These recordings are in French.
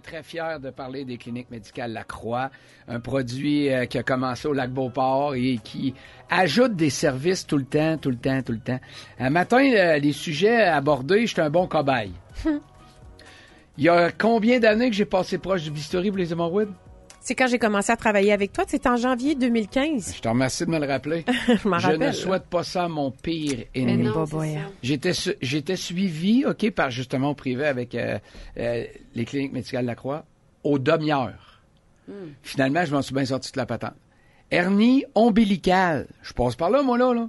Très fier de parler des cliniques médicales Lacroix, un produit qui a commencé au Lac-Beauport et qui ajoute des services tout le temps. Un matin, les sujets abordés, j'étais un bon cobaye. Il y a combien d'années que j'ai passé proche du bistouri pour les hémorroïdes? C'est quand j'ai commencé à travailler avec toi. C'était en janvier 2015. Je te remercie de me le rappeler. Je m'en rappelle. Je ne souhaite pas ça à mon pire ennemi. Non, J'étais suivi, par justement au privé avec les cliniques médicales Lacroix aux demi-heures. Finalement, je m'en suis bien sorti de la patente. Hernie ombilicale. Je passe par là, moi, là.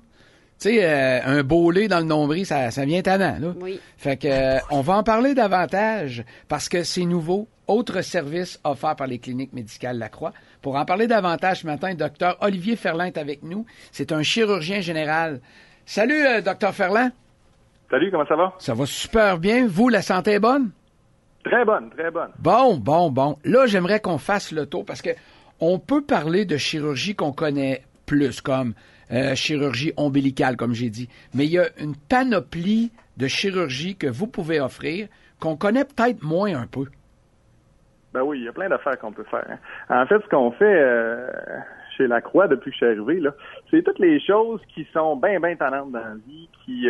Tu sais, un bolé dans le nombril, ça vient tannant, là. Oui. Fait que, on va en parler davantage parce que c'est nouveau. Autre service offert par les cliniques médicales Lacroix. Pour en parler davantage ce matin, Dr Olivier Ferland est avec nous. C'est un chirurgien général. Salut, Dr Ferland. Salut, comment ça va? Ça va super bien. Vous, la santé est bonne? Très bonne, très bonne. Bon. Là, j'aimerais qu'on fasse le tour parce que on peut parler de chirurgie qu'on connaît plus, comme chirurgie ombilicale, comme j'ai dit. Mais il y a une panoplie de chirurgie que vous pouvez offrir qu'on connaît peut-être moins un peu. Ben oui, il y a plein d'affaires qu'on peut faire. En fait, ce qu'on fait chez Lacroix depuis que je suis arrivé, là, c'est toutes les choses qui sont bien tannantes dans la vie, qui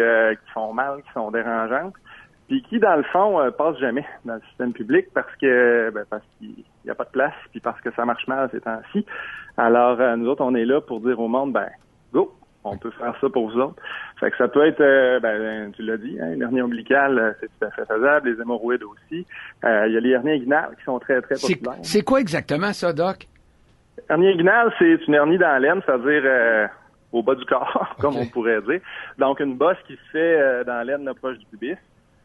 font mal, qui sont dérangeantes, puis qui, dans le fond, passent jamais dans le système public parce qu'il n'y a pas de place, puis parce que ça marche mal ces temps-ci. Alors, nous autres, on est là pour dire au monde, go! On peut faire ça pour vous autres. Fait que ça peut être, tu l'as dit, une hernie ombilicale, c'est tout à fait faisable. Les hémorroïdes aussi. Il y a les hernies inguinales qui sont très populaires. C'est quoi exactement ça, Doc? Hernie inguinale, c'est une hernie dans l'aine, c'est-à-dire au bas du corps, comme on pourrait dire. Donc, une bosse qui se fait dans l'aine proche du pubis,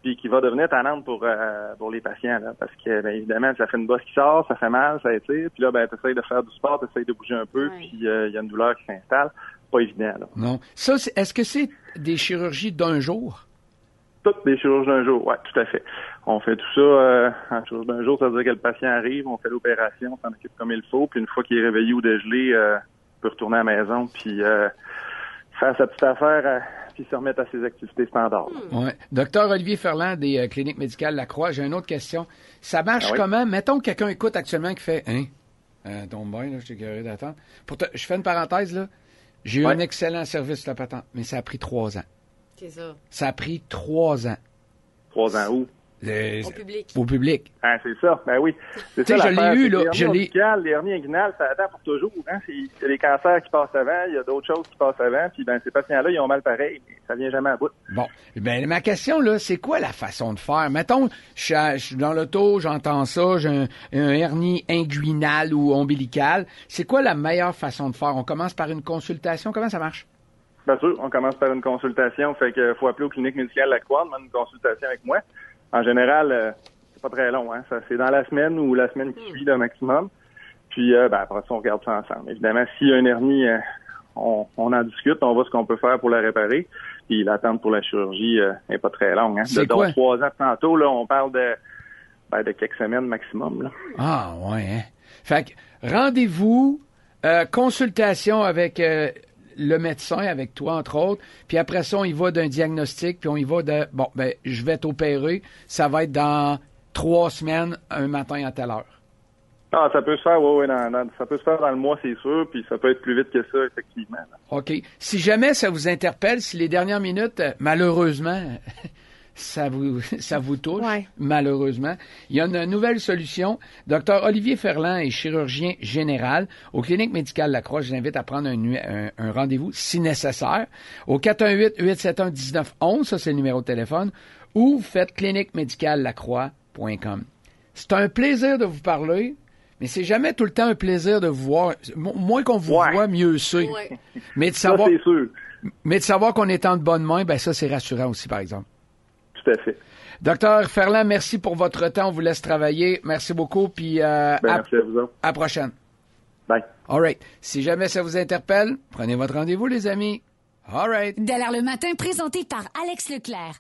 puis qui va devenir tannante pour les patients, là, parce que, évidemment, ça fait une bosse qui sort, ça fait mal, ça étire, puis là, t'essayes de faire du sport, t'essayes de bouger un peu, puis il y a une douleur qui s'installe. Pas évident, là. Non. Ça, est-ce que c'est des chirurgies d'un jour? Toutes des chirurgies d'un jour, oui, tout à fait. On fait tout ça en chirurgie d'un jour, ça veut dire que le patient arrive, on fait l'opération, on s'en occupe comme il faut, puis une fois qu'il est réveillé ou dégelé, il peut retourner à la maison, puis faire sa petite affaire, puis se remettre à ses activités standards. Oui. Docteur Olivier Ferland des cliniques médicales Lacroix, j'ai une autre question. Ça marche comment? Mettons que quelqu'un écoute actuellement qui fait « tombe bien, là, je suis écœuré d'attendre. » Je fais une parenthèse, là. J'ai eu un excellent service de la patente, mais ça a pris 3 ans. C'est ça. Ça a pris 3 ans. 3 ans où? Au public. Au public. Ah, c'est ça. Ben oui. C'est ça, je l'ai eu, là. Les hernies inguinales, ça attend pour toujours. Hein? Il y a des cancers qui passent avant, il y a d'autres choses qui passent avant, puis ces patients-là, ils ont mal pareil, mais ça vient jamais à bout. Bon. Ma question, là, c'est quoi la façon de faire? Mettons, je suis dans l'auto, j'entends ça, j'ai un hernie inguinale ou ombilicale. C'est quoi la meilleure façon de faire? On commence par une consultation? Comment ça marche? Bien sûr, on commence par une consultation. Fait que faut appeler aux cliniques médicales Lacroix, demander une consultation avec moi. En général, c'est pas très long, hein. Ça, c'est dans la semaine ou la semaine qui suit le maximum. Puis après ça, on regarde ça ensemble. Évidemment, s'il y a une hernie, on en discute, on voit ce qu'on peut faire pour la réparer. Puis l'attente pour la chirurgie n'est pas très longue. Hein. C'est quoi? 3 ans tantôt, là, on parle de quelques semaines maximum. Là. Ah ouais, hein? Fait que rendez-vous, consultation avec le médecin, avec toi, entre autres, puis après ça, on y va d'un diagnostic, puis on y va de, je vais t'opérer, ça va être dans 3 semaines, un matin à telle heure. Ah, ça peut se faire, oui, ça peut se faire dans le mois, c'est sûr, puis ça peut être plus vite que ça, effectivement. Là. OK. Si jamais ça vous interpelle, si les dernières minutes, malheureusement, ça vous touche, malheureusement, il y a une nouvelle solution. Dr Olivier Ferland est chirurgien général aux cliniques médicales Lacroix. Je vous invite à prendre un rendez-vous si nécessaire au 418-871-1911, ça c'est le numéro de téléphone, ou vous faites cliniquemédicallacroix.com. C'est un plaisir de vous parler, mais c'est jamais tout le temps un plaisir de vous voir. Moins qu'on vous voit, mieux c'est. Ouais. Mais de savoir, ça, c'est sûr. Mais de savoir qu'on est en de bonnes mains, ça c'est rassurant aussi, par exemple. Tout à fait. Docteur Ferland, merci pour votre temps. On vous laisse travailler. Merci beaucoup. Puis merci à vous autres. À la prochaine. Bye. All right. Si jamais ça vous interpelle, prenez votre rendez-vous, les amis. All right. Dès l'heure le matin, présenté par Alex Leclerc.